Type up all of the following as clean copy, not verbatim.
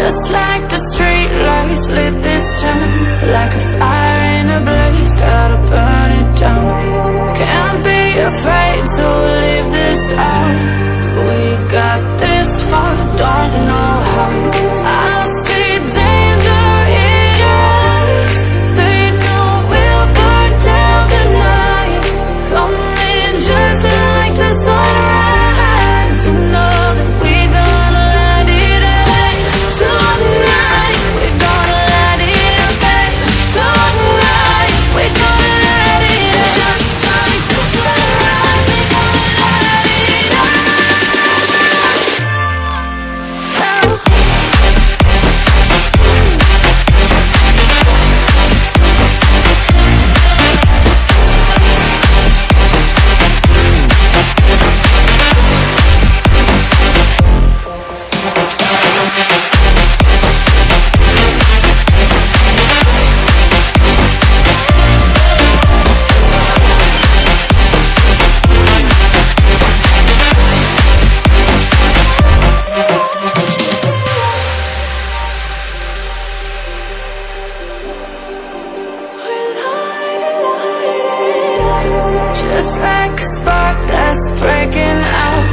Just like the street lights lit this town, like a fire in a blaze, gotta burn it down. Can't be afraid to leave this out. We got this far, don't know how. I see danger in your eyes. They know we'll burn down the night. Come in just like the sunrise. You know that we gonna let it rain. Tonight we gonna let it rain. Tonight we gonna let it rain. Just like the sunrise, we gonna let it rain. Just like a spark that's breaking out.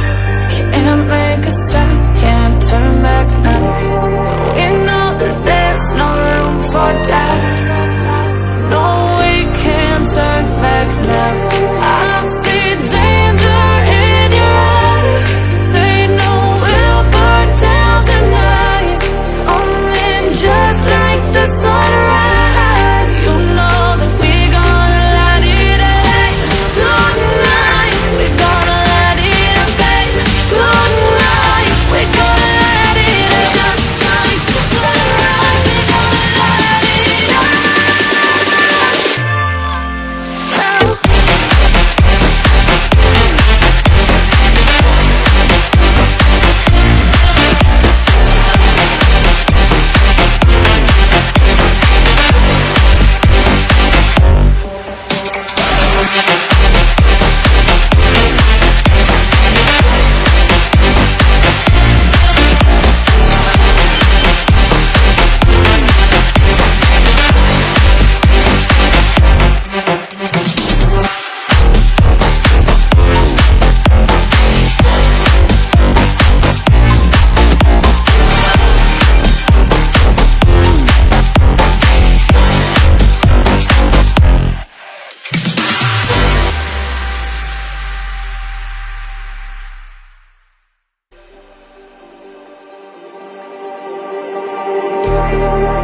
Can't make a stop, can't turn back now. We know that there's no room for doubt. No, we can't turn back now. I see danger in your eyes. They know we'll burn down the night. Coming just like the sunrise. You know that we gonna let it rain. Tonight we gonna let it rain. Tonight we gonna let it rain. Just like the sunrise, we gonna let it rain.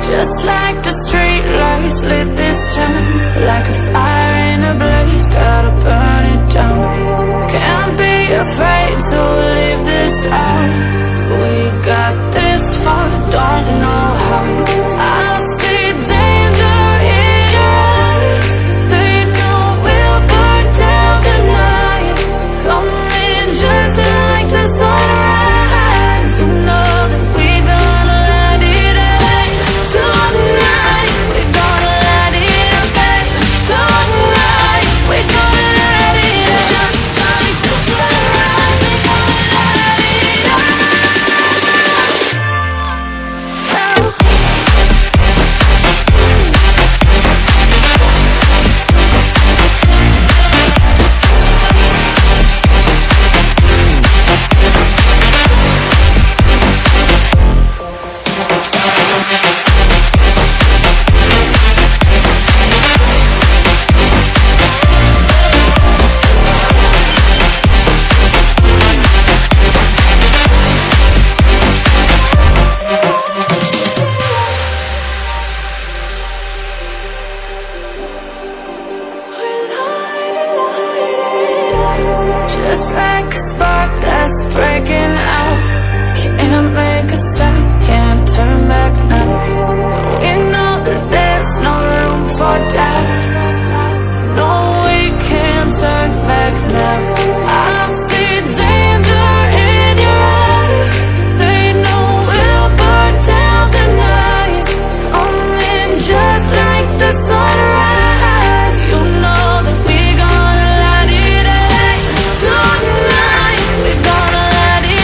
Just like the street lights lit this town, like a fire in a blaze, gotta burn it down. Can't be afraid to leave this out. We got this far, don't know how. I see danger in your eyes. They know we'll burn down the night. Coming just like the sunrise. You know that we gonna let it rain. Tonight we gonna let it rain. Tonight we gonna let it rain. Just like the sunrise, we gonna let it rain. Just like a spark that's breaking out. Can't make a stop, can't turn back now. We know that there's no room for doubt. No, we can't turn back now. I see danger in your eyes. They know we'll burn down the night. Coming just like the sunrise. You know that we gonna let it rain. Tonight we gonna let it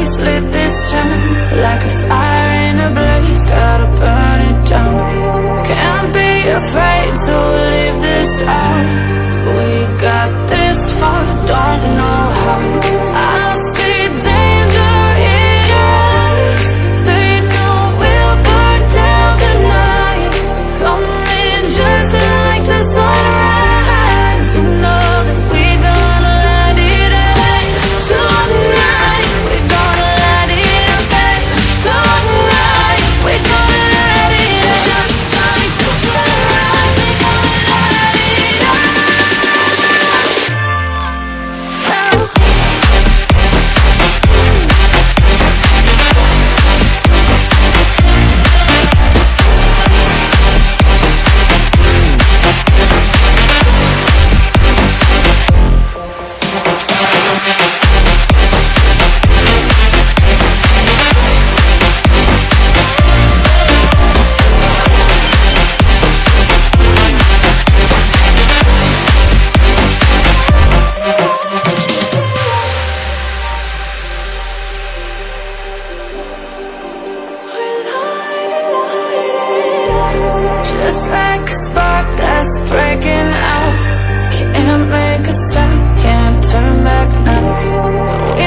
lights lit this town like a fire in a blaze, gotta burn it down. Can't be afraid to leave this out. We got this far, don't know how. I see danger in your eyes. They know we'll burn down the night. Coming just like the sunrise. You know that we're gonna let it rain. Tonight, we're gonna let it rain. Tonight, we're gonna let it rain. Just like the sunrise, we're gonna let it rain. Just like a spark that's breaking out. Can't make a stop, can't turn back now. We